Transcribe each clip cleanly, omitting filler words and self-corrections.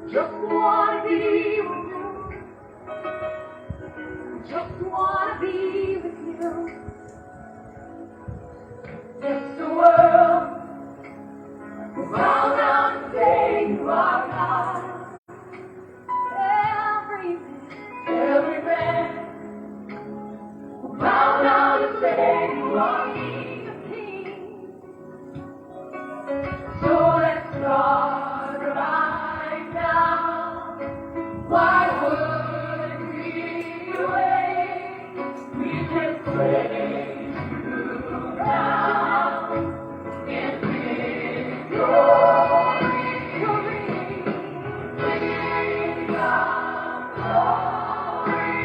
Just wanna be with you. Just wanna be with you. It's the world who bow down and say you are God. Every man who bow down and say you are King of Kings. So let's start right now. Why would we wait? We can praise you now in victory. King of glory,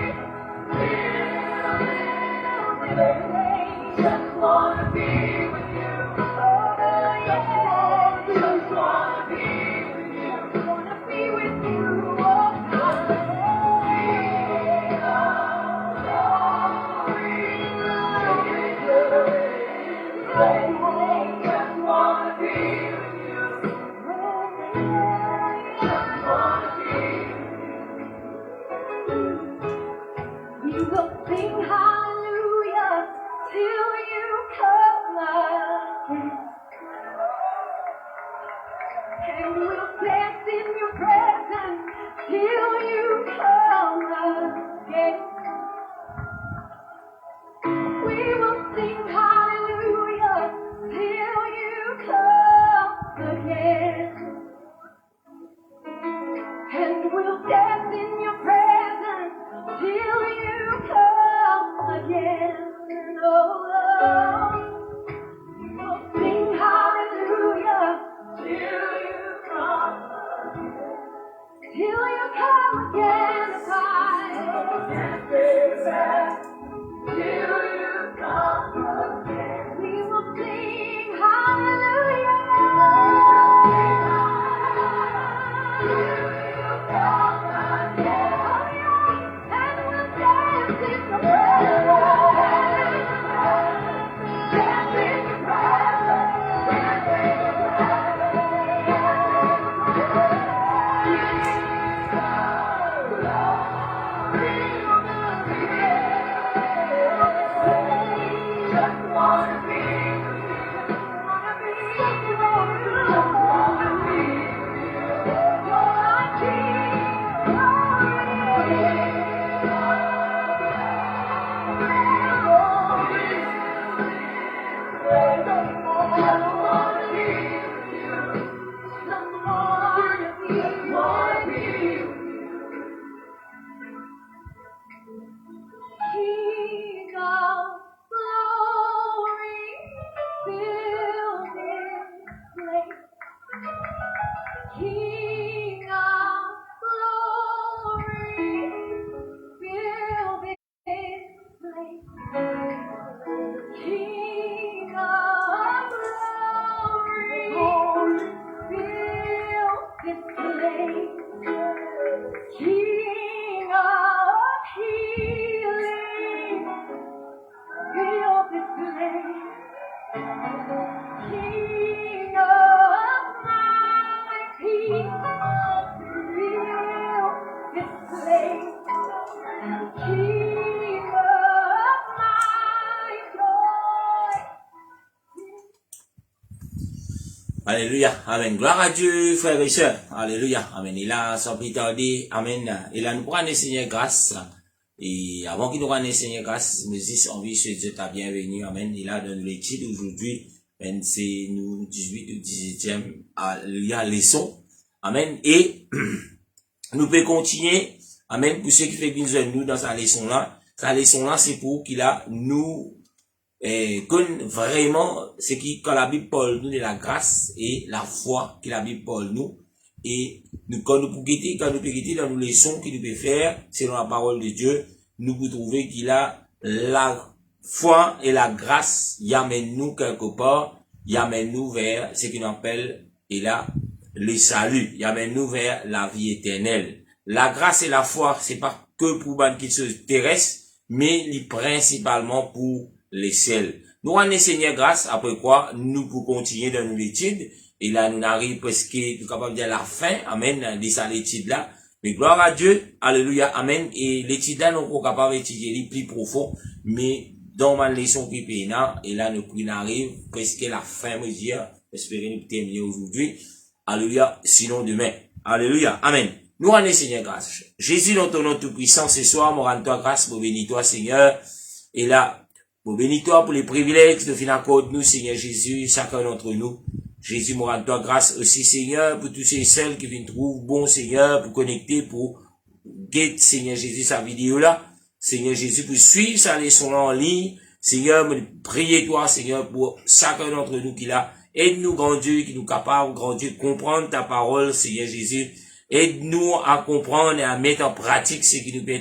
just wanna be with you. Just wanna be with you. Wanna be with you. We will sing hallelujah till you come again. And we'll dance in your presence till you come again. We will sing hallelujah till you come again. And we'll dance in your presence till you come again. Oh, Lord, we'll sing hallelujah till you come again. Till you come again, till you come again. We will sing hallelujah. King of glory, fill this place. King of glory, fill this place. King of glory, fill this place. King of healing, fill this place. King of my peace, fill this place. King of my joy. Alléluia. Amen. Gloire à Dieu, frères et sœurs. Alléluia. Amen. Il a sans plus tarder. Amen. Il a nous prendre le Seigneur grâce. Et avant qu'il nous rende le Seigneur grâce, nous disons envie ce Dieu ta bienvenue. Amen. Il a donné l'étude aujourd'hui. Amen. C'est nous 18 ou 18e. Alléluia. Leçon. Amen. Et nous pouvons continuer. Amen. Pour ceux qui font besoin de nous dans sa leçon là. Sa leçon là, c'est pour qu'il a nous connaît vraiment ce qui, quand la Bible parle nous de la grâce et la foi que la Bible parle nous. Et nous, quand nous pouvons guetter, quand nous pouvons guetter dans nos leçons qu'il nous peut faire, selon la parole de Dieu, nous pouvons trouver qu'il a la foi et la grâce, y amène nous quelque part, y amène nous vers ce qu'on appelle, et là, le salut, y amène nous vers la vie éternelle. La grâce et la foi, c'est pas que pour quelque chose terrestre, mais principalement pour les ciels. Nous rendons Seigneur grâce, après quoi, nous pouvons continuer dans nos études, Et là, nous arrivons presque, nous capables de dire la fin, amen, de ça l'étude là. Mais gloire à Dieu, alléluia, amen. Et l'étude là, nous sommes capables d'étudier les plus profond, mais dans ma leçon qui est là, et là, nous arrivons presque la fin, me dire, espérons nous terminer aujourd'hui. Alléluia, sinon demain. Alléluia, amen. Nous rendons Seigneur grâce. Jésus, dans ton nom tout puissant, ce soir, nous rendons toi grâce, pour bénir toi, Seigneur. Et là, pour bénir toi pour les privilèges de finir nous, Seigneur Jésus, chacun d'entre nous. Jésus, nous rendons toi grâce aussi, Seigneur, pour tous ceux et celles qui viennent trouver bon, Seigneur, pour connecter, pour guetter, Seigneur Jésus, sa vidéo là. Seigneur Jésus, pour suivre sa leçon là en ligne. Seigneur, priez toi, Seigneur, pour chacun d'entre nous qui l'a. Aide-nous, grand Dieu, qui nous capable, grand Dieu, de comprendre ta parole, Seigneur Jésus. Aide-nous à comprendre et à mettre en pratique ce qui nous peut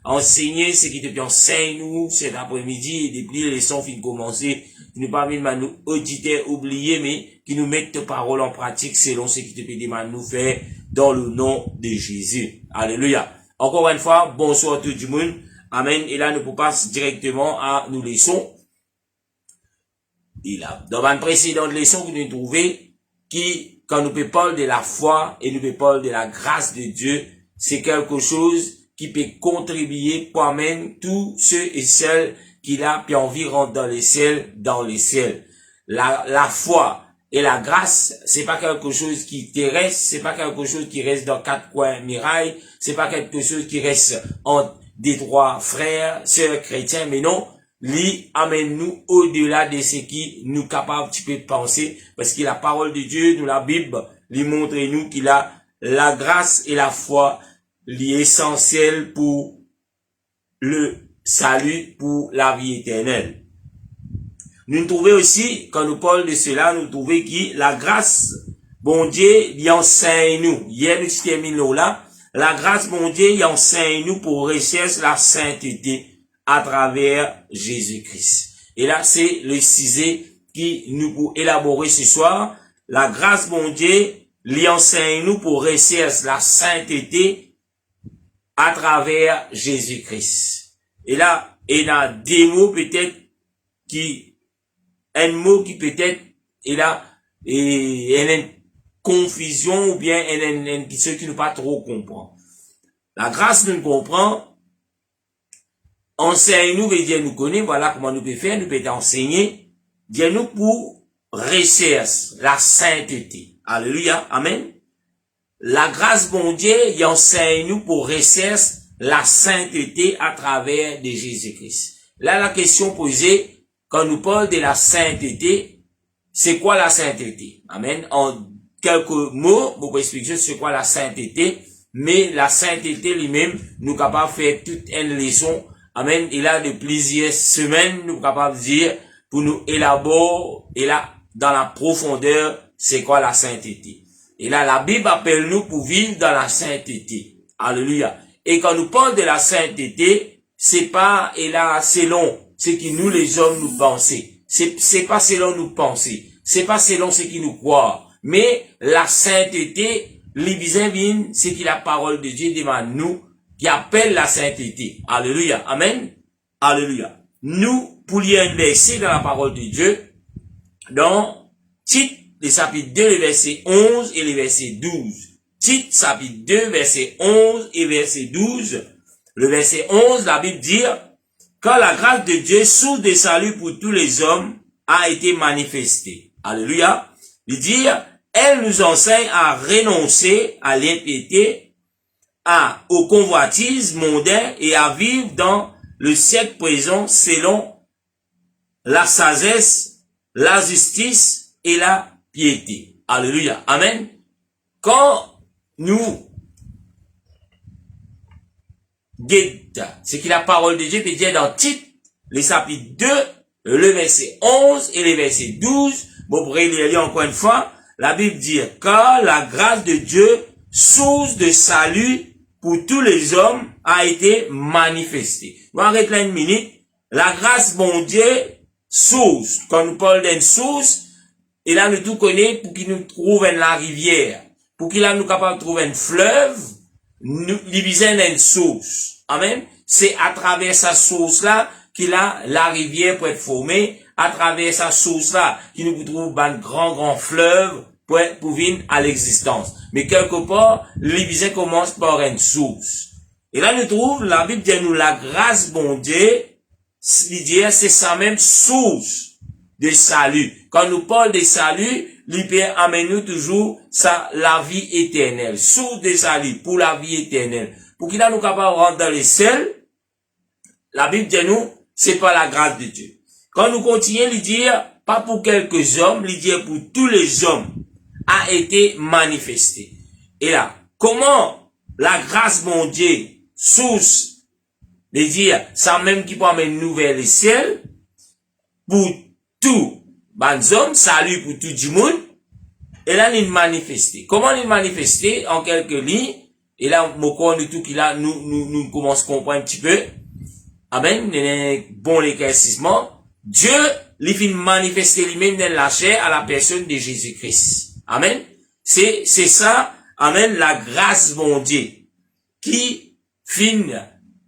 enseigner, ce qui te peut enseigner nous cet après-midi et depuis les leçons finissent de commencer. Qui nous permet de nous auditer, oublier, mais qui nous mettent ta parole en pratique selon ce qui te peut de nous faire dans le nom de Jésus. Alléluia. Encore une fois, bonsoir tout le monde. Amen. Et là, nous passons directement à nos leçons. Et là, dans une précédente leçon que nous trouvons, qui, quand nous peut parler de la foi et nous peut parler de la grâce de Dieu, c'est quelque chose qui peut contribuer pour amener tous ceux et celles qui là, puis envie rentre dans les ciels. La foi et la grâce, c'est pas quelque chose qui te reste, c'est pas quelque chose qui reste dans quatre coins mirailles, c'est pas quelque chose qui reste entre des trois frères, sœurs chrétiens, mais non, lui amène nous au-delà de ce qui nous capable de penser, parce que la parole de Dieu, nous la Bible, lui montre nous qu'il a la grâce et la foi, l'essentiel pour le salut, pour la vie éternelle. Nous trouvons aussi, quand nous parlons de cela, nous trouvons que la grâce, bon Dieu, il enseigne nous. Hier, nous terminons là. La grâce, bon Dieu, il enseigne nous pour rechercher la sainteté à travers Jésus-Christ. Et là, c'est le sujet qui nous pour élaborer ce soir. La grâce, bon Dieu, il enseigne nous pour rechercher la sainteté à travers Jésus-Christ. Et là, il y a des mots peut-être qui, un mot qui peut-être, il y a une confusion ou bien ceux qui ne pas trop comprennent. La grâce nous comprend. Enseigne-nous, veut dire nous connaît, voilà comment nous pouvons faire, nous pouvons enseigner. Dis-nous pour recherche la sainteté. Alléluia, amen. La grâce, bon Dieu, il enseigne nous pour recherche la sainteté à travers de Jésus-Christ. Là, la question posée, quand nous parlons de la sainteté, c'est quoi la sainteté? Amen. En quelques mots, vous pouvez expliquer c'est quoi la sainteté, mais la sainteté lui-même, nous capables de faire toute une leçon. Amen. Et là, de plusieurs semaines, nous sommes capables de dire, pour nous élaborer, et là, dans la profondeur, c'est quoi la sainteté. Et là, la Bible appelle nous pour vivre dans la sainteté. Alléluia. Et quand nous parlons de la sainteté, c'est pas, et là, selon ce que nous, les hommes, nous pensons. C'est pas selon nous penser. C'est pas selon ce qui nous croit. Mais la sainteté, l'ibizin c'est qui la parole de Dieu demande nous, qui appelle la sainteté. Alléluia. Amen. Alléluia. Nous, pour lire un verset dans la parole de Dieu, dans Tite, le chapitre 2, le verset 11 et le verset 12. Tite, chapitre 2, verset 11 et verset 12. Le verset 11, la Bible dit, quand la grâce de Dieu, source de salut pour tous les hommes, a été manifestée. Alléluia. Il dit, elle nous enseigne à renoncer à l'impiété, au convoitise mondain et à vivre dans le siècle présent selon la sagesse, la justice et la piété. Alléluia. Amen. Quand nous guettons ce que la parole de Dieu peut dire dans Tite, le chapitre 2, le verset 11 et le verset 12, vous pourrez le lire encore une fois, la Bible dit, car la grâce de Dieu, source de salut pour tous les hommes, a été manifestée. On arrête là une minute. La grâce, bon Dieu, source. Quand nous parlons d'une source, et là, nous tout connaissons pour qu'il nous trouve la rivière. Pour qu'il nous capable de trouver un fleuve, nous divisons une source. Amen. C'est à travers sa source-là qu'il a la rivière pour être formée. À travers sa source-là, qu'il nous trouve un grand fleuve pour venir à l'existence. Mais quelque part, l'Église commence par une source. Et là, nous trouvons, la Bible dit nous, la grâce, bon Dieu, c'est sa même source de salut. Quand nous parlons de salut, l'IPR amène nous toujours la vie éternelle. Source de salut pour la vie éternelle. Pour qu'il a nous capable de rentrer dans les ciels, la Bible dit nous, c'est pas la grâce de Dieu. Quand nous continuons à dire, pas pour quelques hommes, il dit pour tous les hommes, a été manifesté. Et là, comment la grâce, mon Dieu, source, de dire, ça même qui peut amener nous vers les ciels, pour tous les hommes, salut pour tout le monde, et là, il manifesté. Comment il manifesté? En quelques lignes, et là, mon corps de tout qui là, nous commençons à comprendre un petit peu. Amen. Bon l'éclaircissement. Dieu, il fait manifester lui-même dans la chair à la personne de Jésus-Christ. Amen. C'est ça. Amen. La grâce, mon Dieu, qui finit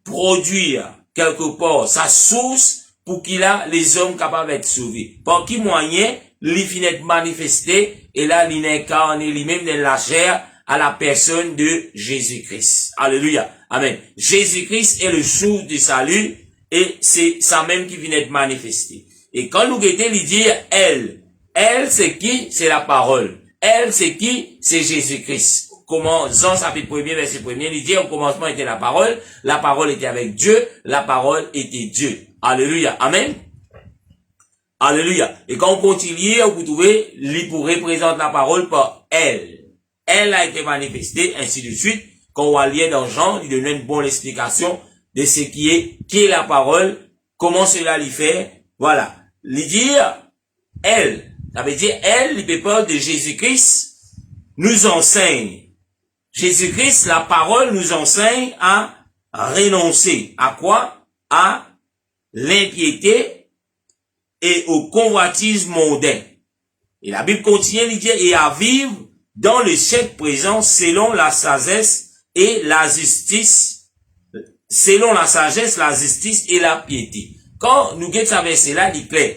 produire quelque part sa source pour qu'il a les hommes capables d'être sauvés. Par qui moyen, il finit d'être manifesté et là, il incarne lui-même dans la chair à la personne de Jésus-Christ. Alléluia. Amen. Jésus-Christ est le source du salut et c'est ça même qui vient d'être manifesté. Et quand nous guettons, il dit elle c'est qui? C'est la parole. Elle c'est qui? C'est Jésus-Christ. Comment Jean chapitre 1 verset 1, il dit au commencement était la parole était avec Dieu, la parole était Dieu. Alléluia. Amen. Alléluia. Et quand on continue, vous trouvez, il représente la parole par elle. Elle a été manifestée, ainsi de suite. Quand on va lire dans Jean, il donne une bonne explication de ce qui est la parole, comment cela lui fait. Voilà. Il dit, elle, ça veut dire, elle, il peut parler de Jésus-Christ, nous enseigne. Jésus-Christ, la parole nous enseigne à renoncer. À quoi? À l'impiété et au convoitisme mondain. Et la Bible continue, il dit, et à vivre dans le siècle présent selon la sagesse et la justice, selon la sagesse, la justice et la piété. Quand nous guettons ce verset-là, il est clair.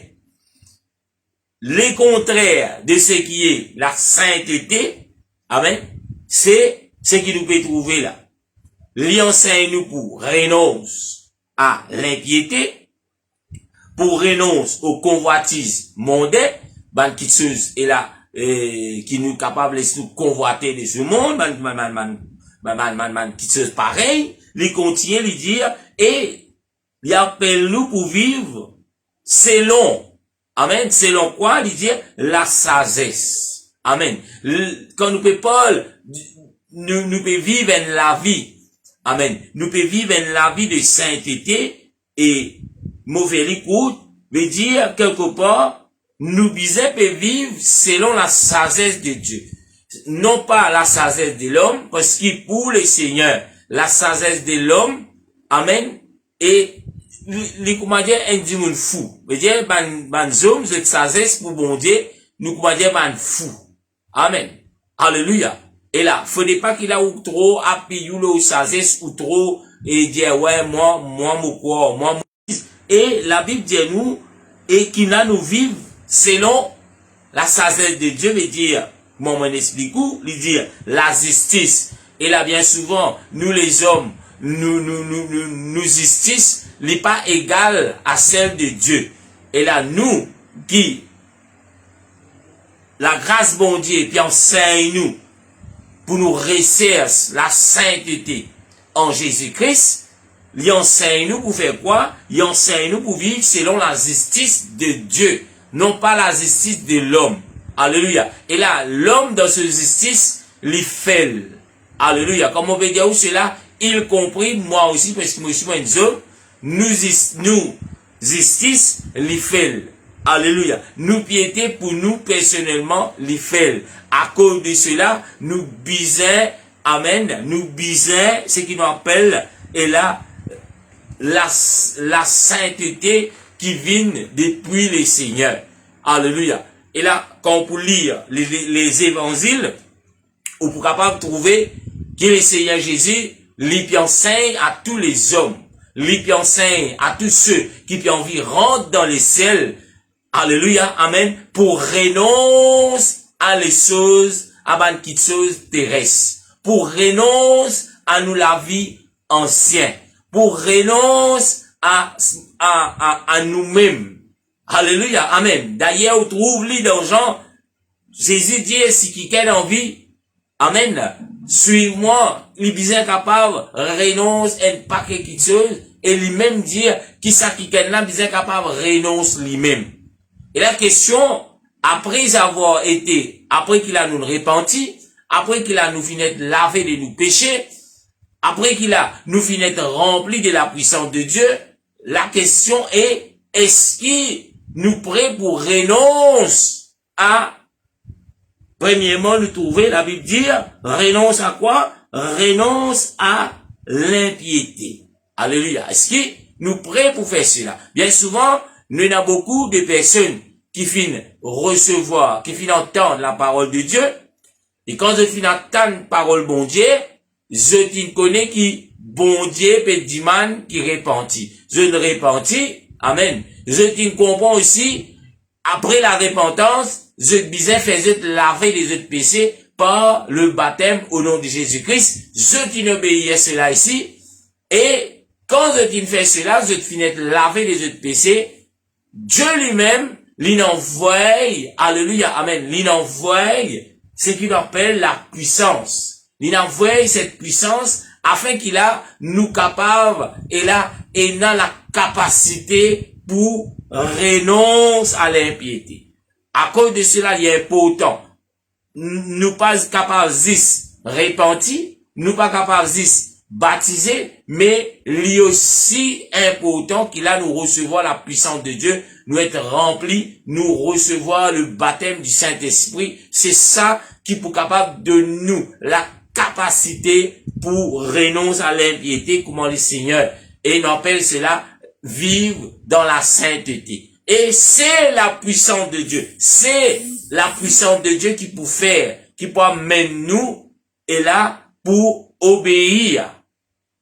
Les contraires de ce qui est la sainteté, amen, c'est ce qui nous peut trouver là. Il enseigne nous pour renoncer à l'impiété, pour renoncer au convoitisme mondain, ban qui et là, qui nous capable de nous convoiter de ce monde, qui se pareil, il continue de dire, et il appelle nous pour vivre selon, amen, selon quoi, il dit, la sagesse. Amen. Quand nous peut parler, nous peut vivre la vie. Amen. Nous peut vivre la vie de sainteté et mauvais écoute, veut dire quelque part, nous peut vivre selon la sagesse de Dieu. Non pas la sagesse de l'homme, parce que pour le Seigneur, la sagesse de l'homme, amen, et les commandants indiquent fou. Veut dire, ban hommes, cette sagesse pour bon Dieu, nous commandons ban fou. Amen. Alléluia. Et là, faudrait pas qu'il a ou trop appuyé ou sagesse ou trop et dire ouais moi et la Bible dit nous et qu'il a nous vivre selon la sagesse de Dieu veut dire moi explique où il dit la justice et là bien souvent nous les hommes nous justice n'est pas égale à celle de Dieu et là nous qui la grâce bon Dieu puis enseigne nous pour nous resserrer la sainteté en Jésus-Christ, il enseigne nous pour faire quoi? Il enseigne nous pour vivre selon la justice de Dieu, non pas la justice de l'homme. Alléluia. Et là, l'homme dans cette justice, il fait. Alléluia. Comme on peut dire où cela, il compris, moi aussi, parce que moi aussi, moi, nous justice, il fait. Alléluia. Nous piété pour nous personnellement, les fait. À cause de cela, nous bisons, amen, nous bisons ce qui nous appelle, et là, la sainteté qui vient depuis le Seigneur. Alléluia. Et là, quand on peut lire les évangiles, on peut capable trouver que le Seigneur Jésus, lui enseigne à tous les hommes, lui enseigne à tous ceux qui ont envie de rentrer dans les ciels. Alléluia, amen, pour renoncer à les choses, à ban qui choses terrestres. Pour renoncer à nous la vie ancienne. Pour renoncer à nous-mêmes. Alléluia, amen. D'ailleurs, on trouve lui dans Jean, Jésus dit, si quelqu'un a envie, amen, suis-moi, il est bien capable, renonce un paquet de choses, et lui-même dire, qui ça quelqu'un là, bien capable, renonce lui-même. Et la question, après qu'il a nous repenti, après qu'il a nous fini de laver de nos péchés, après qu'il a nous fini de remplir de la puissance de Dieu, la question est-ce qu'il nous prêt pour renoncer à, premièrement, nous trouver, la Bible dit, renonce à quoi? Renonce à l'impiété. Alléluia. Est-ce qu'il nous prêt pour faire cela? Bien souvent, nous avons beaucoup de personnes qui finissent recevoir, qui finissent entendre la parole de Dieu. Et quand je finis entendre la parole bon Dieu, je connais qui bon Dieu peut dire man qui repentit. Je ne repentis. Amen. Je comprends aussi, après la repentance, je disais faisait laver les autres péchés par le baptême au nom de Jésus-Christ. Je t'obéis à cela ici. Et quand je fais cela, je finis de laver les autres péchés. Dieu lui-même, il envoie, alléluia, amen, il envoie ce qu'il appelle la puissance. Il envoie cette puissance afin qu'il a nous capables et là, et dans la capacité pour renoncer à l'impiété. À cause de cela, il est important. Nous pas capables de repentir, nous pas capables de baptiser, mais il est aussi important qu'il a nous recevoir la puissance de Dieu, nous être remplis, nous recevoir le baptême du Saint-Esprit. C'est ça qui est capable de nous, la capacité pour renoncer à l'impiété, comment le Seigneur, et on appelle cela vivre dans la sainteté. Et c'est la puissance de Dieu. C'est la puissance de Dieu qui peut faire, qui peut amener nous, et là, pour obéir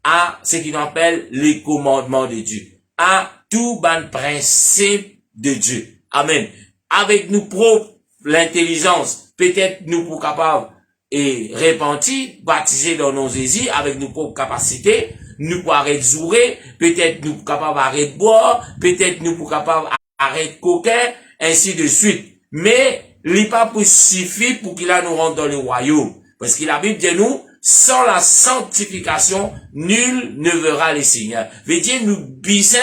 à ce qu'on appelle les commandements de Dieu. À tout bon principe de Dieu. Amen. Avec nous propres, l'intelligence, peut-être nous pour capables et repentir, baptiser dans nos hésies, avec nos propres capacités, nous pour arrêter de jouer, peut-être nous pour capables d'arrêter de boire, peut-être nous pour capables d'arrêter de coquin, ainsi de suite. Mais, il n'est pas suffit pour qu'il a nous rentre dans le royaume. Parce que la Bible dit nous, sans la sanctification, nul ne verra le Seigneur. Veut dire, nous bisons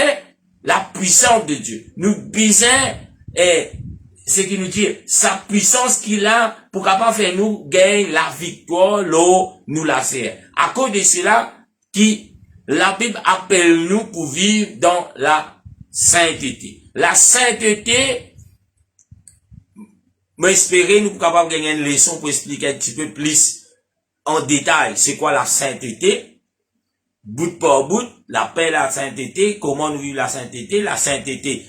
la puissance de Dieu. Nous bisons, ce qui nous dit, sa puissance qu'il a pour capable faire nous gagner la victoire, l'eau, nous la sert. À cause de cela, qui, la Bible appelle nous pour vivre dans la sainteté. La sainteté, m'espérer nous pour capable gagner une leçon pour expliquer un petit peu plus en détail, c'est quoi la sainteté, bout par bout, l'appel à la sainteté, comment nous vivons la sainteté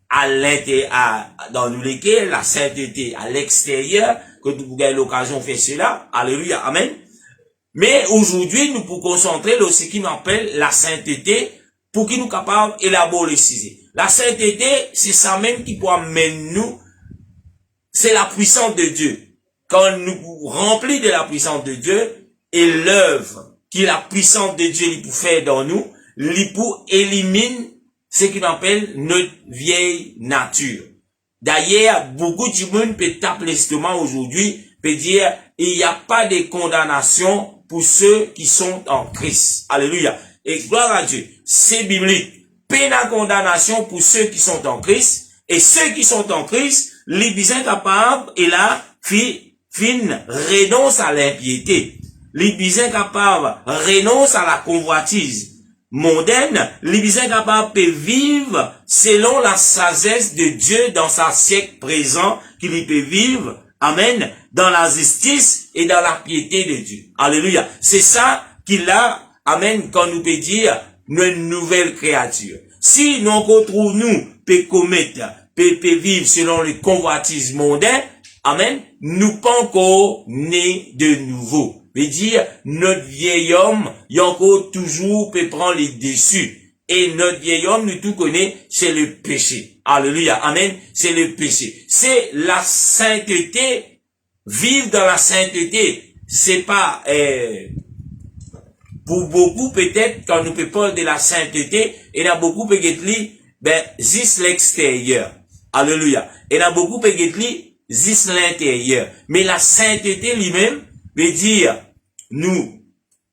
à l'intérieur, dans nous lesquels, la sainteté à l'extérieur, que nous avons l'occasion de faire cela, alléluia, amen. Mais aujourd'hui, nous pouvons concentrer sur ce qui nous appelle la sainteté, pour qu'il nous capable d'élaborer le sujet. La sainteté, c'est ça même qui peut amener nous, c'est la puissance de Dieu. Quand nous remplis de la puissance de Dieu, et l'œuvre qui la puissance de Dieu lui pour faire dans nous, lui pour éliminer ce qu'on appelle notre vieille nature. D'ailleurs, beaucoup de monde peut taper l'estomac aujourd'hui, peut dire, il n'y a pas de condamnation pour ceux qui sont en Christ. Alléluia. Et gloire à Dieu. C'est biblique. Peine à condamnation pour ceux qui sont en Christ, et ceux qui sont en Christ, les bien capables, et là, fin renonce à l'impiété. Les bien capables renonce à la convoitise mondaine. Les bien capables peuvent vivre selon la sagesse de Dieu dans sa siècle présent, qu'il peut vivre, amen, dans la justice et dans la piété de Dieu. Alléluia. C'est ça qu'il a, amen, quand nous peut dire, une nouvelle créature. Si nous retrouvons, nous, peut commettre, peut vivre selon les convoitises mondaines, amen, nous pas encore nés de nouveau. Veut dire, notre vieil homme, il encore toujours peut prendre les dessus. Et notre vieil homme, nous tout connaît, c'est le péché. Alléluia, amen, c'est le péché. C'est la sainteté vivre dans la sainteté, c'est pas, pour beaucoup, peut-être, quand nous parlons de la sainteté, il y a beaucoup peut zis l'extérieur. Alléluia. Il y a beaucoup peut zis l'intérieur. Mais la sainteté lui-même veut dire, nous,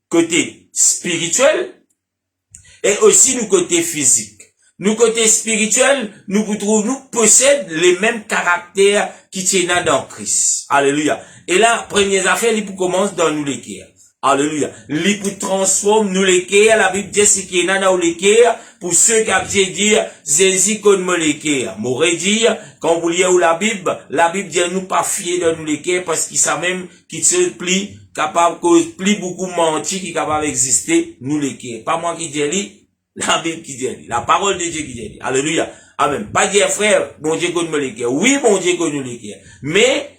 côté spirituel, et aussi nous, côté physique. Nous, côté spirituel, nous possèdent les mêmes caractères qui tiennent dans Christ. Alléluia. Et là, première affaire, il commence dans nous les cœurs. Alléluia. Il transforme nous les cœurs. La Bible dit ce qui est dans les cœurs. Pour ceux qui ont dit, Jésus comme les cœurs. M'aurait dit, quand vous lisez la Bible dit nous pas fier de nous les cœurs parce qu'il sait même qu'il se plie, capable, plie beaucoup menti qui est capable d'exister, nous les cœurs. Pas moi qui dis, la Bible qui dit, la parole de Dieu qui dit. Alléluia. Amen. Pas dire frère, bon Dieu connaît les cœurs. Oui, bon Dieu connaît les cœurs. Mais,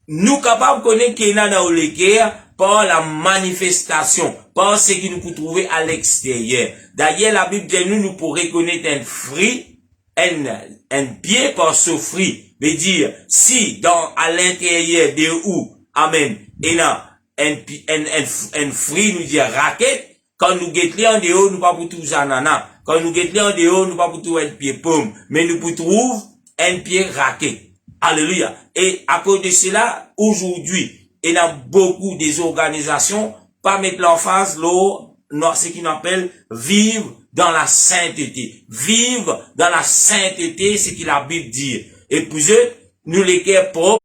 nous capables de connaître qu'il y a dans les cœurs par la manifestation, par ce que nous pouvons trouver à l'extérieur. D'ailleurs, la Bible dit nous pourrons reconnaître un fruit, un pied par ce fruit. Veut dire, si à l'intérieur de où, amen, il y a un fruit, nous dit raquette, quand nous guettons en dehors, nous pas pour tout ananas. Quand nous guettons en dehors, nous pas pour tout un pied pomme. Mais nous pour trouver un pied raquette. Alléluia. Et à cause de cela, aujourd'hui, il y a beaucoup des organisations, pas mettre l'emphase, ce qu'on appelle vivre dans la sainteté. Vivre dans la sainteté, c'est ce que la Bible dit. Et puis, nous les cœurs propres,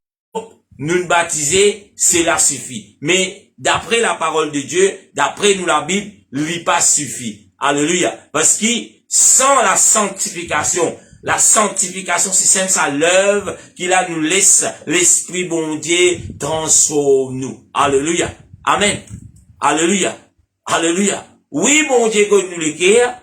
nous baptiser, cela suffit. Mais, d'après la parole de Dieu, d'après nous la Bible, lui pas suffit. Alléluia. Parce que, sans la sanctification, c'est simple, ça l'œuvre qu'il a nous laisse l'esprit bon Dieu transforme nous. Alléluia. Amen. Alléluia. Alléluia. Oui, bon Dieu connaît nous les cœurs.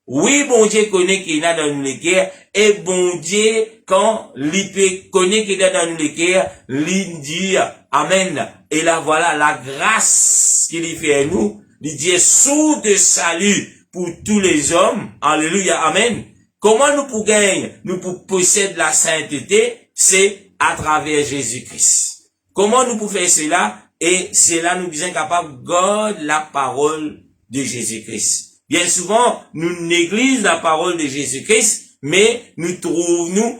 Oui, bon Dieu connaît qu'il y a dans nous les cœurs. Et bon Dieu, quand il connaît qu'il y a dans nous les cœurs, il dit Amen. Et là, voilà la grâce qu'il fait à nous. Il dit source de salut pour tous les hommes. Alléluia. Amen. Comment nous pouvons gagner, nous pouvons posséder la sainteté, c'est à travers Jésus-Christ. Comment nous pouvons faire cela? Et c'est là nous sommes capables de garder la parole de Jésus-Christ. Bien souvent, nous négligeons la parole de Jésus-Christ, mais nous trouvons,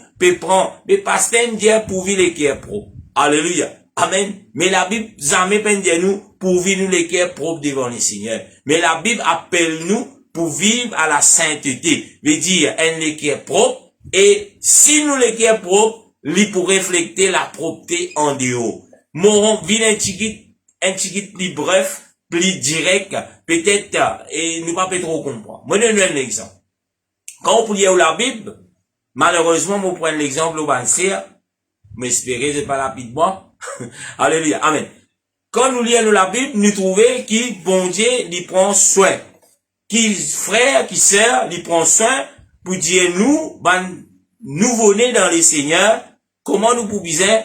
mais pasteur dit pour vivre les cœurs propres. Alléluia. Amen. Mais la Bible jamais peine de nous pour vivre les cœurs propres devant le Seigneur. Mais la Bible appelle nous pour vivre à la sainteté, veut dire un équerre propre, et si nous l'équerre propre, lui pour refléter la propreté en dehors. Moron vient un petit plus bref, plus direct, peut-être, et nous pas trop comprendre. Moi, je donne un exemple. Quand on lire la Bible, malheureusement, on prend l'exemple au bancaire, mais espérez, c'est pas rapidement. Alléluia. Amen. Quand nous lisons la Bible, nous trouvons que bon Dieu, lui prend soin. Qui frère, qui sœur, il prend soin pour dire nous nouveau-nés dans le Seigneur, comment nous pouvons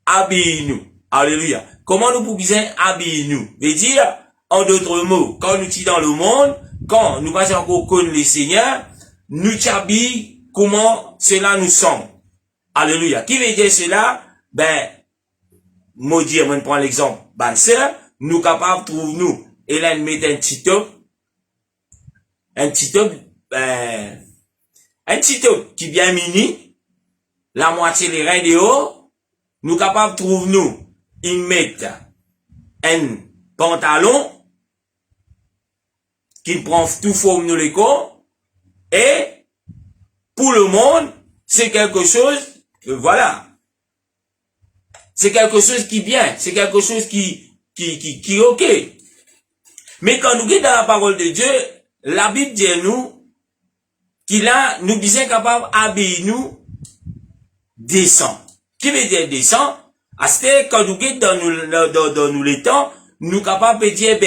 habiller nous. Alléluia. Comment nous pouvons habiller nous. Veut dire, en d'autres mots, quand nous sommes dans le monde, quand nous pas encore connaître le Seigneur, nous habillons comment cela nous semble. Alléluia. Qui veut dire cela? Moi dire, moi prends l'exemple. Sœur, nous capables de trouver nous. Et là, nous mettons un petit top qui bien mini, la moitié des reins de haut, nous capables de trouver nous, ils mettent un pantalon, qui prend tout forme nous les corps, et, pour le monde, c'est quelque chose, voilà. C'est quelque chose qui bien, c'est quelque chose qui est ok. Mais quand nous sommes dans la parole de Dieu, la Bible dit à nous qu'il a, nous sommes capables d'habiller nous décent. Qui veut dire décent? C'est quand nous sommes dans nous les temps, nous sommes capables de dire,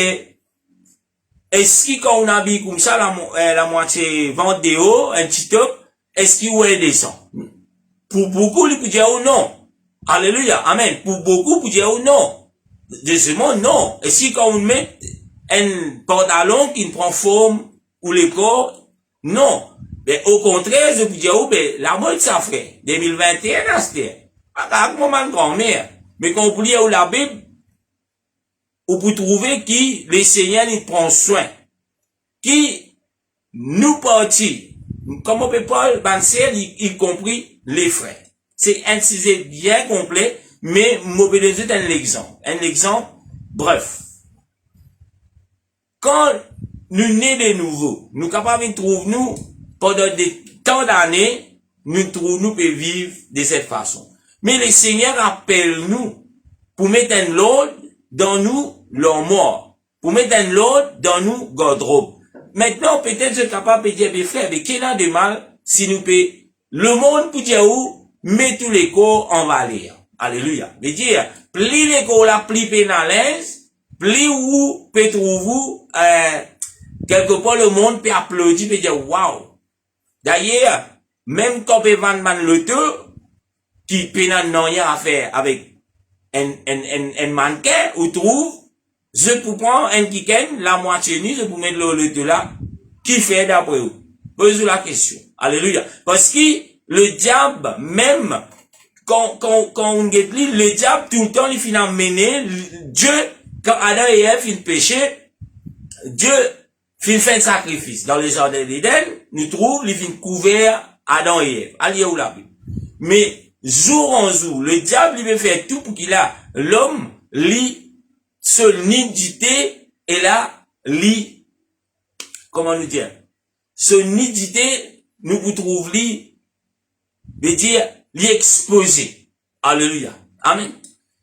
est-ce que quand on habille comme ça, la moitié ventre de haut, un petit top, est-ce qu'il est décent? Pour beaucoup, ils peuvent dire non. Alléluia. Amen. Pour beaucoup, ils peuvent dire non. Deuxièmement, non. Est-ce que quand on met un pantalon qui prend forme ou le corps, non. Mais au contraire, je peux dire, la mode ça frère. 2021, c'était. Pas moment de grand-mère. Mais quand vous lisez la Bible, vous pouvez trouver que le Seigneur il prend soin. Qui nous partit, comme on peut pas penser, y compris les frères. C'est un sujet bien complet, mais je vais donner un exemple. Un exemple, bref. Quand nous nés de nouveau, nous capables de trouver nous, pendant des temps d'années, nous trouvons nous peut vivre de cette façon. Mais le Seigneur appelle nous pour mettre un l'ordre dans nous, leur mort. Pour mettre un l'ordre dans nous, garde-robe. Maintenant, peut-être je suis capable de dire, mes frères, mais quel a de mal si nous peut, le monde pour dire où, met tous les corps en valeur. Alléluia. Mais dire, plus les corps la plus pénalaise, plus où peut trouver, quelque part le monde peut applaudir, peut dire, waouh. D'ailleurs, même quand peut vendre le tout, qui pénal n'a rien à faire avec un mannequin, ou trouve, je peux prendre un kiken, la moitié ni, je peux mettre le là, qui fait d'après vous? Posez la question. Alléluia. Parce que le diable, même, quand on get le diable, tout le temps, il finit à mener, Dieu, quand Adam et Ève finissent péché, Dieu finit faire un sacrifice. Dans le jardin d'Éden, nous trouvons, il finit couvert Adam et Ève. Allez où la Bible. Mais, jour en jour, le diable, il veut faire tout pour qu'il a l'homme, seul nidité, et là, comment nous dire, ce nidité, nous vous trouvons veut dire, exposé. Alléluia. Amen.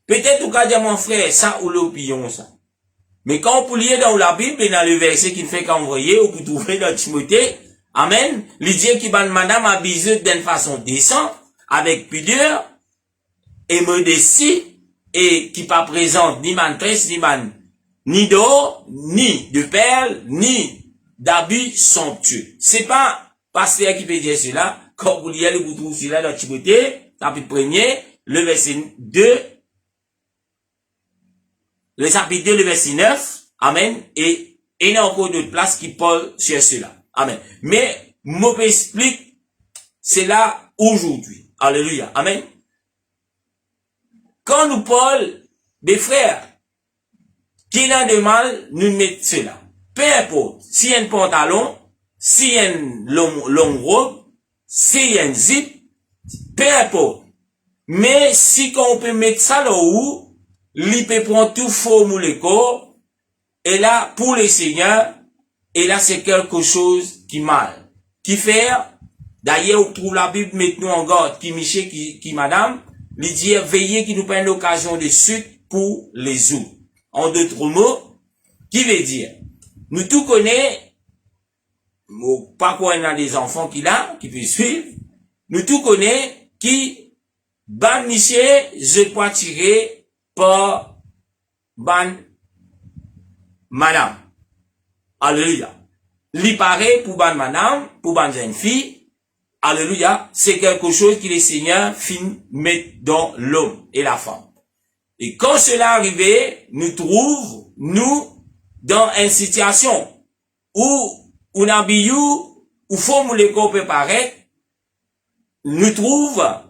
Peut-être, au cas de mon frère, ça ou l'opinion, ça. Mais quand vous liez dans la Bible, et dans le verset qui fait qu'envoyer, ou vous trouvez dans Timothée, amen, il dit qu'il va madame habillée d'une façon décente, avec pudeur, et modestie, et qui pas présente ni mantresse, ni d'or, ni de perles, ni d'habits somptueux. C'est pas pasteur qui peut dire cela. Quand vous lisez, vous trouvez cela dans Timothée, chapitre 1er, le verset 2, le chapitre 2, le verset 9, amen, et il y a encore d'autres places qui parlent sur cela. Amen. Mais, moi, explique cela aujourd'hui. Alléluia. Amen. Quand nous parlons des frères, qui n'a de mal, nous mettons cela. Peu importe, si y a un pantalon, si y a une longue robe, si y a un zip, peu importe. Mais si on peut mettre ça là où, il peut prendre tout faux mou le corps, et là, pour les seigneurs, et là, c'est quelque chose qui mal. Qui fait, d'ailleurs, on trouve la Bible, mettez-nous en garde, qui Michel, qui madame, lui dit, veillez qui nous prenne l'occasion de sucre pour les autres. En d'autres mots, qui veut dire, nous tout connaissons, pas quoi on a des enfants qui peuvent suivre, nous tout connaissons, qui, ban Michel, je peux tirer par ban madame. Alléluia. Li paraît pour ban madame, pour ban jeune fille, alléluia, c'est quelque chose que les seigneurs finissent mettre dans l'homme et la femme. Et quand cela arrive, nous trouvons, nous, dans une situation où on habille, où faut les corps peut paraître, nous trouvons,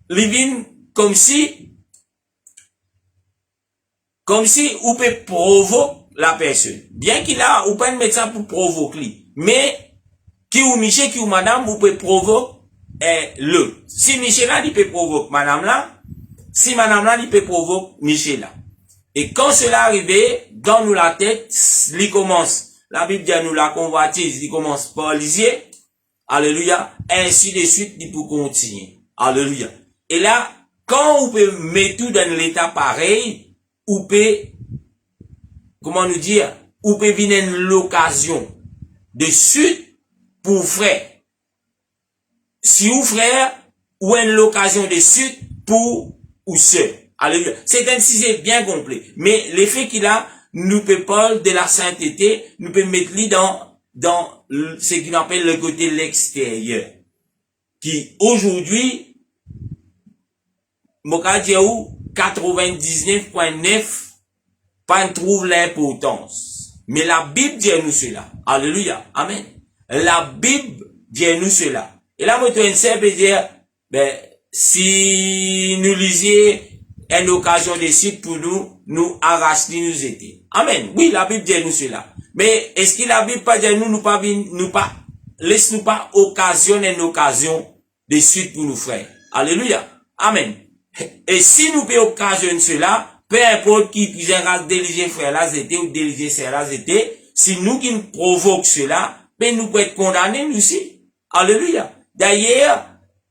living comme si on peut provoquer la personne. Bien qu'il a, on peut mettre ça pour provoquer, mais, qui ou Michel, qui ou madame, on peut provoquer, le. Si Michel là, il peut provoquer madame là, si madame là, il peut provoquer Michel là. Et quand cela arrive, dans nous la tête, il commence, la Bible dit nous la convoitise, il commence par lisier, alléluia, ainsi de suite, il peut continuer, alléluia. Et là, quand on peut mettre tout dans l'état pareil, on peut, comment nous dire, on peut venir l'occasion de suite pour frère. Si ou frère, ou une l'occasion de suite pour ou sœur. Alléluia. C'est un sujet bien complet. Mais l'effet qu'il a, nous peut parler de la sainteté, nous peut mettre lui dans ce qu'on appelle le côté l'extérieur. Qui, aujourd'hui, Moka Diaou, 99.9, pas trouve l'importance. Mais la Bible dit nous cela. Alléluia. Amen. La Bible dit nous cela. Et là, moi, tu sais, peut dire, ben, si nous lisiez une occasion de suite pour nous arracher, nous aider. Amen. Oui, la Bible dit nous cela. Mais est-ce que la Bible pas dit laisse-nous pas occasionner une occasion de suite pour nous frères. Alléluia. Amen. Et si nous pouvons occasionner cela, peu importe qui puisse déliger frère là, c'était ou déliger frère là, c'était, si nous qui nous provoque cela, ben nous pouvons être condamnés nous aussi. Alléluia. D'ailleurs,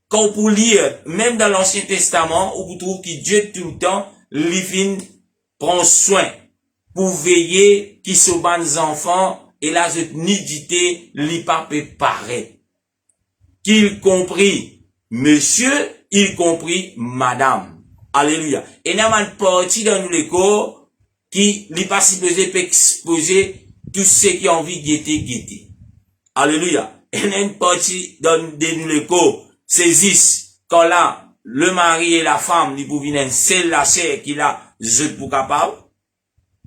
quand vous lire, même dans l'Ancien Testament, où vous trouvez que Dieu tout le temps, prend soin pour veiller qui se bat les enfants, et la nudité, li pas préparé. Qu'il compris monsieur, il compris madame. Alléluia. Et n'a pas parti dans nous les corps, qui li pas supposé exposer tout ce qui a envie de guetter. Alléluia. Et n'a une partie dans nous les corps, saisissent, quand là, le mari et la femme, li pour venir, c'est la chair qu'il a, je pour capable,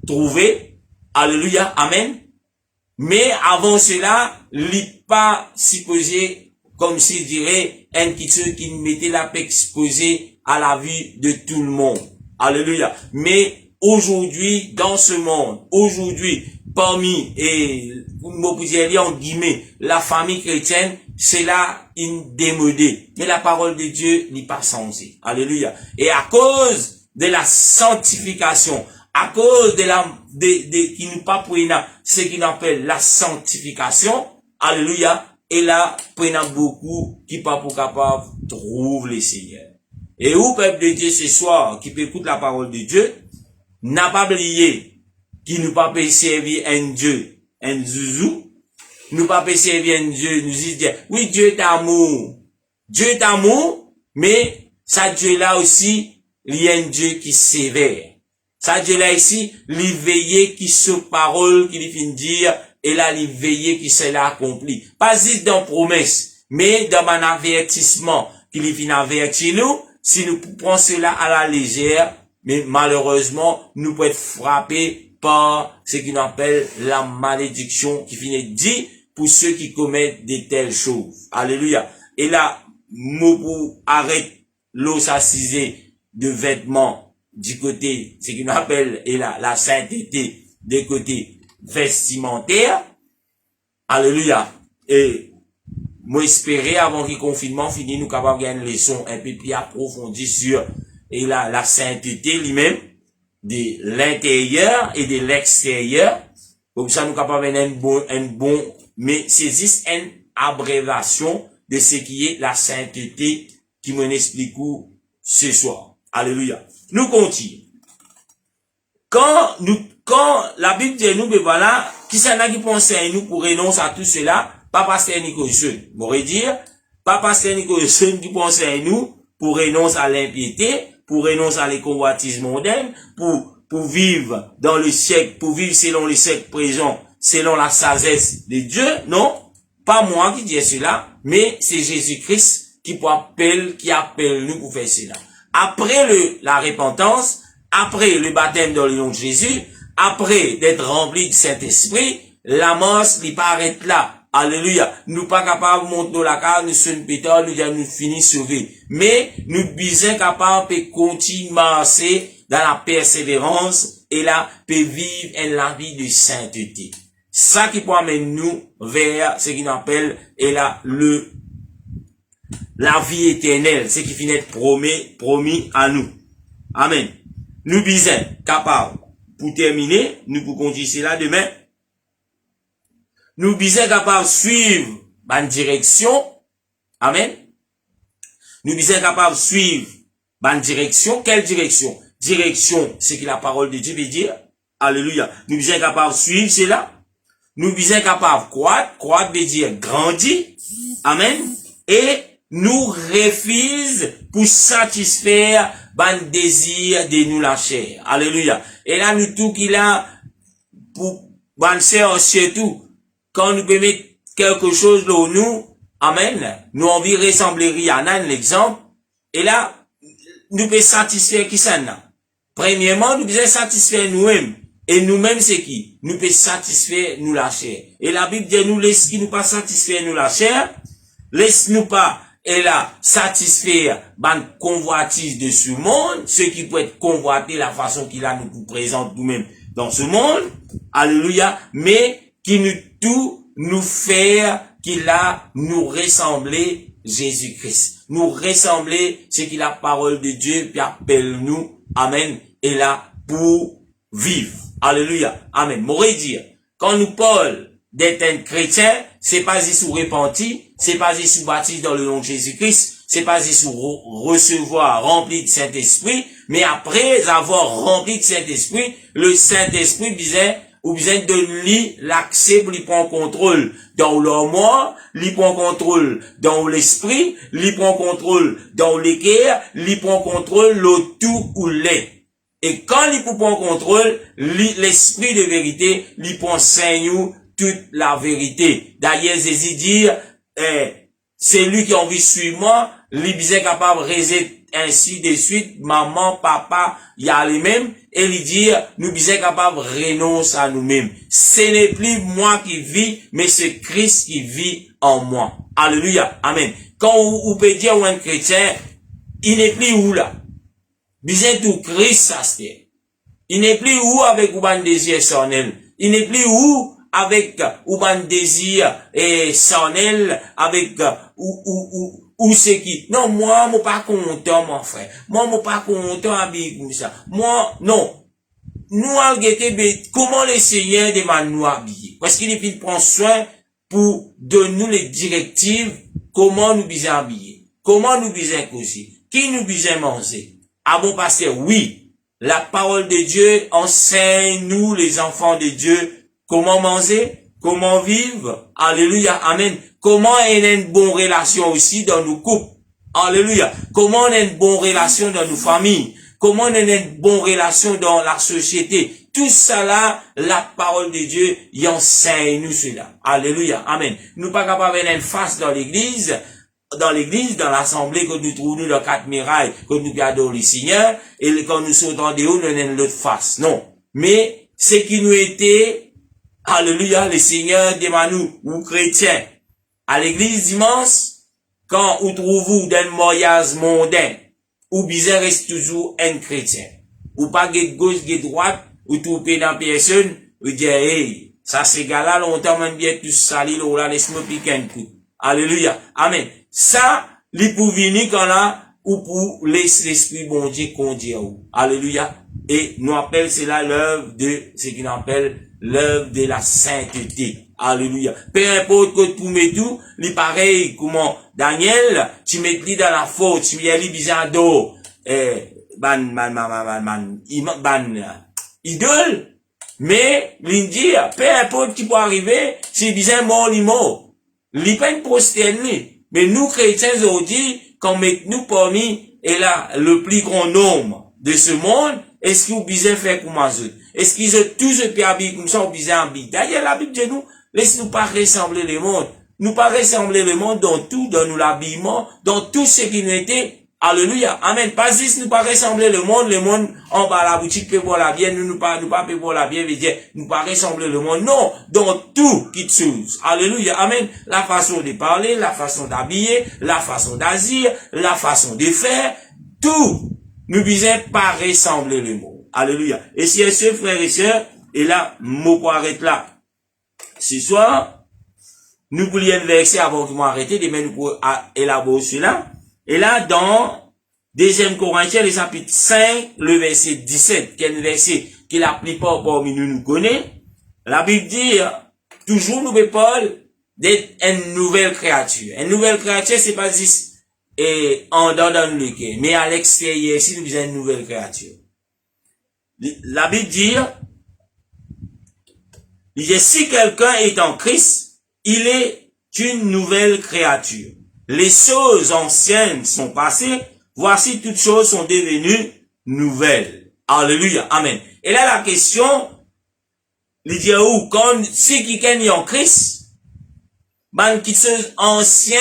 trouver. Alléluia. Amen. Mais avant cela, il pas supposé, comme si dirait, un qui mettait la paix exposée à la vue de tout le monde. Alléluia. Mais aujourd'hui, dans ce monde, aujourd'hui, parmi, et, en guillemets, la famille chrétienne, c'est là une démodée. Mais la parole de Dieu n'est pas changée. Alléluia. Et à cause de la sanctification, à cause qui nous pas prennent ce qu'on appelle la sanctification, alléluia, et là, prennent beaucoup qui pas pour capable trouve le Seigneur. Et où peuple de Dieu ce soir, qui peut écouter la parole de Dieu, n'a pas oublié, qui nous pas peut servir un Dieu, un zouzou, nous pas peut servir un Dieu, nous dit, oui, Dieu est amour. Dieu est amour, mais ça Dieu là aussi, il y a un Dieu qui est sévère. Ça Dieu là ici, il veille qui se parole, qui lui finit dire, et là, il veille qui s'est là accompli. Pas juste dans promesse, mais dans un avertissement, qui lui finit avertir nous, si nous prenons cela à la légère, mais malheureusement, nous pouvons être frappés par ce qu'on appelle la malédiction, qui finit dit pour ceux qui commettent de telles choses. Alléluia. Et là, Mobu arrête l'eau assisée de vêtements, du côté, ce qu'on appelle, et la sainteté, des côtés vestimentaires. Alléluia. Et, moi, espérer avant que le confinement finisse, nous capables de gagner une leçon un peu plus approfondie sur, et la sainteté lui-même, de l'intérieur et de l'extérieur. Comme ça, nous capables de un bon, mais c'est juste une abréviation de ce qui est la sainteté qui m'en explique ce soir. Alléluia. Nous continuons. Quand la Bible dit nous, ben voilà, qui s'en a qui pense à nous pour renoncer à tout cela, pas pasteur Nicholson. M'aurait dire, pas pasteur Nicholson qui pense à nous pour renoncer à l'impiété, pour renoncer à les convoitises mondaines, pour vivre dans le siècle, pour vivre selon le siècle présent, selon la sagesse de Dieu. Non, pas moi qui dis cela, mais c'est Jésus-Christ qui appelle nous pour faire cela. Après la repentance, après le baptême dans le nom de Jésus, après d'être rempli du Saint-Esprit, la mort n'est pas arrête là. Alléluia. Nous pas capables de monter dans la carte, nous sommes pétard, nous finissons sauvés. Mais nous sommes capables de continuer à marcher dans la persévérance et là, peut vivre la vie de sainteté. Ça qui peut amener nous vers ce qu'on appelle, et là, la vie éternelle, ce qui finit d'être promis à nous. Amen. Nous sommes capables, pour terminer, nous pouvons continuer cela demain. Nous sommes capables de suivre une direction. Amen. Nous sommes capables de suivre une direction. Quelle direction? Direction, c'est que la parole de Dieu veut dire. Alléluia. Nous sommes capables de suivre cela. Nous sommes capables de croître. Croître veut dire grandir. Amen. Et nous refusons pour satisfaire le désir de nous la chair. Alléluia. Et là, nous tout qu'il a pour surtout quand nous pouvons mettre quelque chose là où nous, amen, nous envie ressembler à un exemple. Et là, nous pouvons satisfaire qui ça n'a. Premièrement, nous pouvons satisfaire nous-mêmes. Et nous-mêmes, c'est qui? Nous pouvons satisfaire nous la chair. Et la Bible dit nous laisse qui nous pas satisfaire nous la chair. Laisse-nous pas et là, satisfaire ban convoitise de ce monde, ce qui peut être convoité la façon qu'il a nous présente nous-mêmes dans ce monde, alléluia, mais qui nous tout nous faire qu'il a nous ressembler Jésus-Christ, nous ressembler ce qu'il a parole de Dieu, puis appelle nous, amen, et là, pour vivre, alléluia, amen. M'aurait dire, quand nous parlons d'être un chrétien, c'est pas y sous repenti, c'est pas y sous baptise dans le nom de Jésus-Christ, c'est pas y sous recevoir rempli de Saint-Esprit, mais après avoir rempli de Saint-Esprit, le Saint-Esprit disait, ou besoin de lui l'accès pour lui prendre contrôle dans leur mort, lui prend contrôle dans l'esprit, lui prend contrôle dans les guerres, lui prend contrôle le tout ou les. Et quand lui prend contrôle, l'esprit de vérité, lui prend nous toute la vérité. D'ailleurs, Jésus dit, c'est lui qui a envie de suivre moi, lui est capable de rester ainsi de suite, maman, papa, il y a les mêmes, et lui dire, nous sommes capables de renoncer à nous-mêmes. Ce n'est plus moi qui vis, mais c'est Christ qui vit en moi. Alléluia. Amen. Quand on peut dire à un chrétien, il n'est plus où là? Bien tout Christ, ça c'est. Il n'est plus où avec un désir charnel. Il n'est plus où avec un désir charnel, avec ou c'est qui? Non, moi, je suis pas content, mon frère. Moi, je suis pas content habillé comme ça. Moi, non. Nous, comment le Seigneur demande nous habiller? Parce qu'il prend soin pour donner nous les directives, comment nous bisons habiller, comment nous bisons causer, qui nous bisons manger. Ah bon, pasteur, oui. La parole de Dieu enseigne nous, les enfants de Dieu, comment manger, comment vivre. Alléluia. Amen. Comment on a une bonne relation aussi dans nos couples. Alléluia. Comment on a une bonne relation dans nos familles. Comment on a une bonne relation dans la société. Tout ça là, la parole de Dieu y enseigne nous cela. Alléluia. Amen. Nous pas capables d'avoir une face dans l'église, dans l'assemblée que nous trouvons dans quatre murailles, que nous gardons le Seigneur, et quand nous sautons en dehors, nous avons l'autre face. Non. Mais, ce qui nous était, alléluia, le Seigneur demande nous, ou chrétiens, à l'église dimanche, quand vous trouvez dans le mariage mondain, ou bizarre reste toujours un chrétien. Ou pas de gauche, de droite, ou trouvez dans personne, ou dire, hey, ça c'est gars-là, longtemps, même bien tout sali, là, laisse-moi piquer un coup. Alléluia. Amen. Ça, li pour venir quand là, ou pour laisser l'esprit bon Dieu conduire. Alléluia. Et nous appelle cela l'œuvre de, ce qu'on appelle l'œuvre de la sainteté. Alléluia. Peu importe que tu mets tout, li pareil, comment, Daniel, tu mets lui dans la faute, tu mets lui bizarre d'eau, idole. Mais, l'Indie, peu importe qui peut arriver, c'est bizarre mort, li mort. Li pas une prosterner. Mais nous, chrétiens, aujourd'hui, quand nous parmi, et là, le plus grand nombre de ce monde, est-ce que vous bisez faire comme eux? Est-ce qu'ils ont tous pu habiller comme ça, ou bisez habiller? D'ailleurs, la Bible dit nous, laisse-nous pas ressembler le monde. Nous pas ressembler le monde dans tout, dans nous l'habillement, dans tout ce qui nous était. Alléluia. Amen. Pas juste nous pas ressembler le monde en bas la boutique peut boire la bière, nous pas peut boire la bière, veut dire, nous pas ressembler le monde. Non. Dans tout qui chose. Alléluia. Amen. La façon de parler, la façon d'habiller, la façon d'agir, la façon de faire, tout. Nous disons pas ressembler le monde. Alléluia. Et si ce frères et sœurs, et là, mot pour arrêter là. Ce soir, nous voulions un verset avant que m'arrêter, demain nous pourrons élaborer cela. Et là, dans 2 Corinthiens, le chapitre 5, le verset 17, qui est un verset que la plupart parmi nous connaissent, la Bible dit, toujours nous parle d'être une nouvelle créature. Une nouvelle créature, c'est pas juste en dedans dans le cœur, mais à l'extérieur, si nous avons une nouvelle créature. La Bible dit, si quelqu'un est en Christ, il est une nouvelle créature. Les choses anciennes sont passées, voici toutes choses sont devenues nouvelles. Alléluia, amen. Et là la question, il dit où quand si quelqu'un est en Christ, qui sont anciens,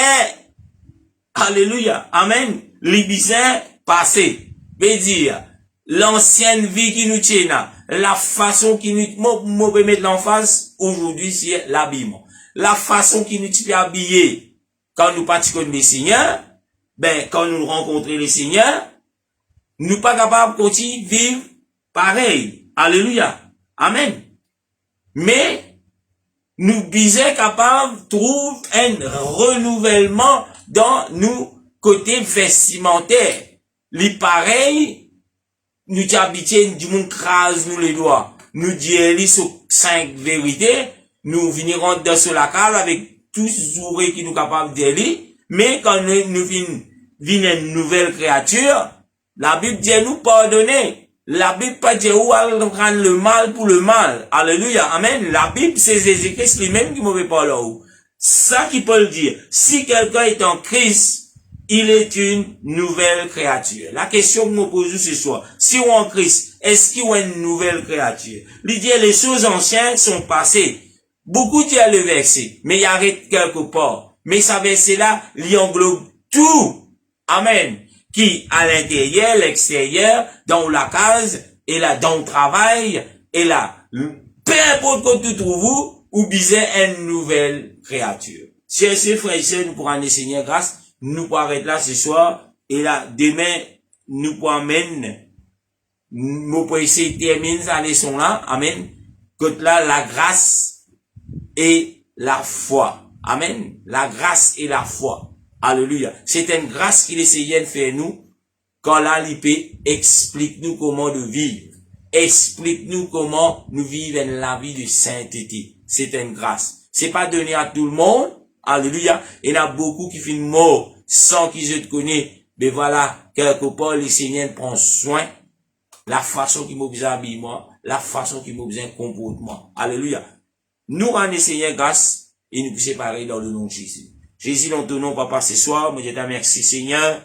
alléluia, amen, les bisins passés, veut dire l'ancienne vie qui nous tient, la façon qui nous peut mettre en face aujourd'hui c'est l'habillement, la façon qui nous peut habiller. Quand nous pratiquons le Seigneur, ben, quand nous rencontrons le Seigneur, nous pas capables de continuer de vivre pareil. Alléluia. Amen. Mais, nous sommes capables de trouver un renouvellement dans nos côtés vestimentaires. Les pareils, nous t'habituons du monde crase nous les doigts. Nous disons sur 5 vérités, nous venirons dans ce lacal avec tous les oreilles qui nous capables de lire. Mais quand nous venons une nouvelle créature, la Bible dit nous pardonner. La Bible pas dit où prendre le mal pour le mal. Alléluia. Amen. La Bible, c'est Jésus-Christ lui-même qui m'avait parlé là-haut. Ça qui peut le dire. Si quelqu'un est en Christ, il est une nouvelle créature. La question que je me pose ce soir, si on est en Christ, est-ce qu'il y a une nouvelle créature? Il dit les choses anciennes sont passées. Beaucoup disent le verset, mais il arrête quelque part. Mais ça verset-là, il englobe tout. Amen. Qui, à l'intérieur, l'extérieur, dans la case, et là, dans le travail, et là, peu importe que tu trouves, ou bien une nouvelle créature. Chers frères et sœurs, nous pourrons nous Seigneur grâce, nous pourrons arrêter là ce soir, et là, demain, nous pourrons mener, nous pourrons essayer de terminer cette leçon-là, amen, que là, la grâce et la foi. Amen. La grâce et la foi. Alléluia. C'est une grâce qu'il essayait de faire nous. Quand là, l'IP explique-nous comment nous vivre. Explique-nous comment nous vivons la vie de sainteté. C'est une grâce. C'est pas donné à tout le monde. Alléluia. Il y en a beaucoup qui finissent morts sans qu'ils se connaissent. Mais voilà, quelque part, le Seigneur prend soin. La façon qu'il m'a besoin d'habillement, la façon qu'il m'a besoin de comportement. Alléluia. Nous rendons le Seigneur grâce et nous séparer dans le nom de Jésus. Jésus, dans ton nom, papa, ce soir, moi, je te remercie, Seigneur,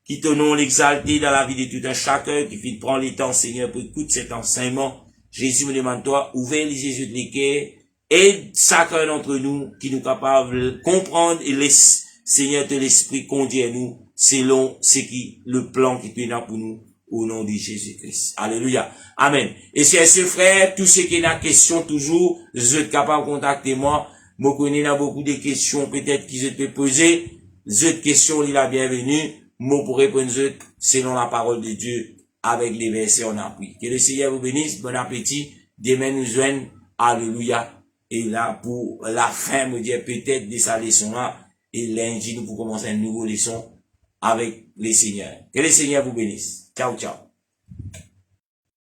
qui ton nom l'exalter dans la vie de tout un chacun, qui fit prendre les temps, Seigneur, pour écouter cet enseignement. Jésus, me demande toi, ouvre les yeux de l'équerre, aide chacun d'entre nous, qui nous capable de comprendre et laisse, Seigneur, de l'esprit conduire nous, selon ce qui, le plan qui est là pour nous, au nom de Jésus-Christ. Alléluia. Amen. Et c'est ce frère, tous ceux qui ont des questions toujours, vous êtes capables de contacter moi. Moi, connais là beaucoup de questions, peut-être qu'ils se poser. Cette question, il est la bienvenue. Moi, pour répondre selon la parole de Dieu, avec les versets en appui. Que le Seigneur vous bénisse. Bon appétit. Demain, nous joignent. Alléluia. Et là, pour la fin, me dire peut-être de sa leçon-là. Et lundi, nous pour commencer une nouvelle leçon avec les Seigneurs. Que le Seigneur vous bénisse. Ciao, ciao.